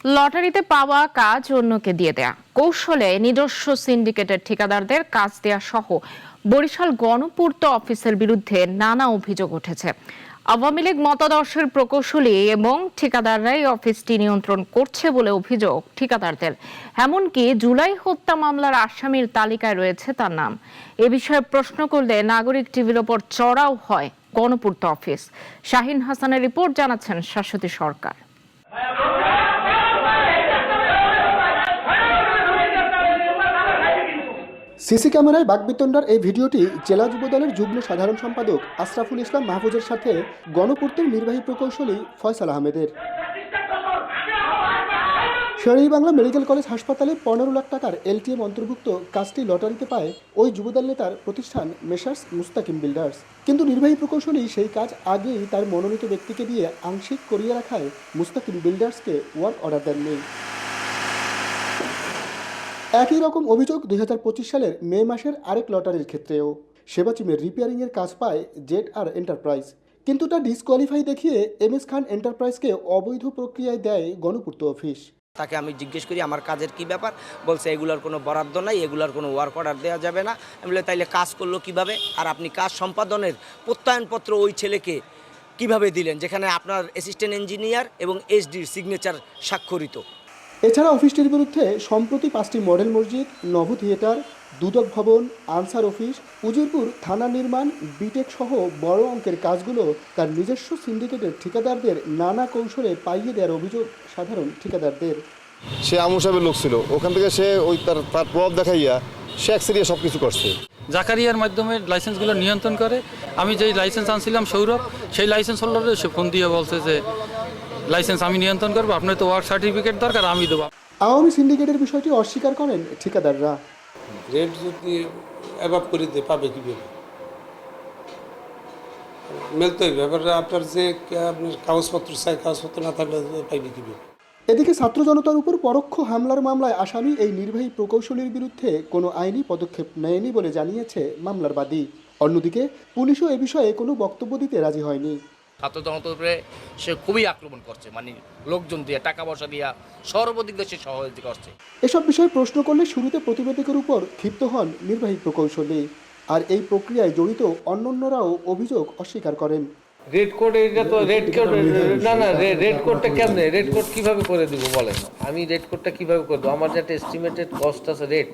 লটারিতে পাওয়া কাজ অন্যকে দিয়ে দেয়া, কৌশলে নিজস্ব সিন্ডিকেটের ঠিকাদারদের কাজ দেয়া সহ বরিশাল গণপূর্ত অফিসের বিরুদ্ধে নানা অভিযোগ উঠেছে। আওয়ামী লীগ মতাদর্শের প্রকৌশলী এবং ঠিকাদাররাই অফিসটি নিয়ন্ত্রণ করছে বলে অভিযোগ ঠিকাদারদের। এমনকি জুলাই হত্যা মামলার আসামির তালিকায় রয়েছে তার নাম। এ বিষয়ে প্রশ্ন করলে নাগরিক টিভির ওপর চড়াও হয় গণপূর্ত অফিস। শাহিন হাসানের রিপোর্ট, জানাচ্ছেন শাশ্বতী সরকার। সিসি ক্যামেরায় বাকবিতণ্ডার এই ভিডিওটি জেলা যুবদলের যুগ্ম সাধারণ সম্পাদক আশরাফুল ইসলাম মাহফুজের সাথে গণপূর্তের নির্বাহী প্রকৌশলী ফয়সাল আহমেদের। শের-ই-বাংলা মেডিকেল কলেজ হাসপাতালে 15 লাখ টাকার এলটিএম অন্তর্ভুক্ত কাজটি লটারিতে পায় ওই যুবদল নেতার প্রতিষ্ঠান মেসার্স মুস্তাকিম বিল্ডার্স। কিন্তু নির্বাহী প্রকৌশলী সেই কাজ আগেই তার মনোনীত ব্যক্তিকে দিয়ে আংশিক করিয়ে রাখায় মুস্তাকিম বিল্ডার্সকে ওয়ার্ক অর্ডার দেননি। একই রকম অভিযোগ 2025 সালের মে মাসের আরেক লটারির ক্ষেত্রেও। সেবাচিমের রিপেয়ারিংয়ের কাজ পায় জেড-আর এন্টারপ্রাইজ, কিন্তু তা ডিসকোয়ালিফাই দেখিয়ে এমএস খান এন্টারপ্রাইজকে অবৈধ প্রক্রিয়ায় দেয় গণপূর্ত অফিস। তাকে আমি জিজ্ঞেস করি আমার কাজের কি ব্যাপার, বলছে এগুলোর কোনো বরাদ্দ নাই, এগুলোর কোনো ওয়ার্ক অর্ডার দেওয়া যাবে না। আমি বলি তাইলে কাজ করলো কিভাবে, আর আপনি কাজ সম্পাদনের প্রত্যয়নপত্র ওই ছেলেকে কিভাবে দিলেন যেখানে আপনার অ্যাসিস্ট্যান্ট ইঞ্জিনিয়ার এবং এসডির সিগনেচার স্বাক্ষরিত। এছাড়া অফিসটির বিরুদ্ধে সম্প্রতি 5টি মডেল মসজিদ, নভ থিয়েটার, দুদক ভবন, আনসার অফিস, উজিরপুর থানা নির্মাণ, বিটেক সহ বড় অঙ্কের কাজগুলো তার নিজস্ব সিন্ডিকেটের ঠিকাদারদের নানা কৌশলে পাইয়ে দেওয়ার অভিযোগ সাধারণ ঠিকাদারদের। সে আমু সাহেবের লোক ছিল, ওখান থেকে সে ওই তার প্রভাব দেখাইয়া সে একসেরিয়া সব কিছু করছে। জাকারিয়ার মাধ্যমে লাইসেন্সগুলো নিয়ন্ত্রণ করে। আমি যেই লাইসেন্স আনছিলাম সৌরভ, সেই লাইসেন্স হোল্ডারে সে ফোন দিয়ে বলছে যে লাইসেন্স আমি নিয়ন্ত্রণ করবো, আপনার তো ওয়ার্ক সার্টিফিকেট দরকার, আমি দেবো। আওয়ামী সিন্ডিকেটের বিষয়টি অস্বীকার করেন ঠিকাদাররা। রেট যদি অ্যাভাব করে দিয়ে পাবে কীভাবে, মেলতে ব্যাপারটা আপনার যে আপনার কাগজপত্র চাই, কাগজপত্র না থাকলে পাইবে কীভাবে। এদিকে ছাত্র জনতার উপর পরোক্ষ হামলার মামলায় আসামি এই নির্বাহী প্রকৌশলীর বিরুদ্ধে কোনো আইনি পদক্ষেপ নেয়নি বলে জানিয়েছে মামলার বাদী। অন্যদিকে পুলিশও এ বিষয়ে কোনো বক্তব্য দিতে রাজি হয়নি। ছাত্র জনতার উপরে সে খুবই আক্রমণ করছে, মানে লোকজন দিয়ে টাকা পয়সা দিয়া সর্বদিক দিয়ে সে সহযোগিতা করছে। এসব বিষয়ে প্রশ্ন করলে শুরুতে প্রতিবেদকের উপর ক্ষিপ্ত হন নির্বাহী প্রকৌশলী, আর এই প্রক্রিয়ায় জড়িত অন্যান্যরাও অভিযোগ অস্বীকার করেন। রেড কোড, এটা তো রেড কোড না, রেড কোডটা কেমনে, রেড কোড কিভাবে করে দিব বলেন? আমি রেড কোডটা কিভাবে করে দেবো? আমার যেটা এস্টিমেটেড কস্ট আছে রেট,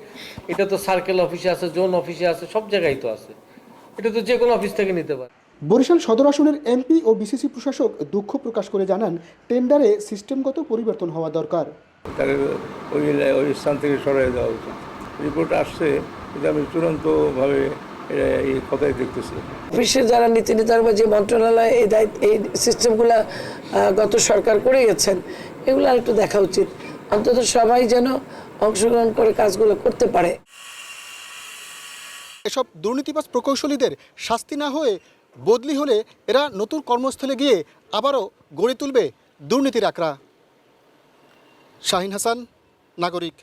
এটা তো সার্কেল অফিসে আছে, জোন অফিসে আছে, সব জায়গায় তো আছে। এটা তো যে কোনো অফিস থেকে নিতে পারে। বরিশাল সদর আসনের এমপি ও বিসিসি প্রশাসক দুঃখ প্রকাশ করে জানান, টেন্ডারে সিস্টেমগত পরিবর্তন হওয়া দরকার। তাকে ওই স্থান থেকে সরাই দেওয়া উচিত। রিপোর্ট আসছে, কিন্তু আমি চূড়ান্তভাবে এই কথাই দেখতেছি। অফিসে যারা নীতি নির্ধারক বা যে মন্ত্রণালয় এই সিস্টেমগুলো গত সরকার করে গেছেন, এগুলো আর একটু দেখা উচিত। অন্তত সবাই যেন অংশগ্রহণ করে কাজগুলো করতে পারে। এসব দুর্নীতিবাজ প্রকৌশলীদের শাস্তি না হয়ে বদলি হলে এরা নতুন কর্মস্থলে গিয়ে আবারও গড়ে তুলবে দুর্নীতির আকড়া। শাহিন হাসান, নাগরিক।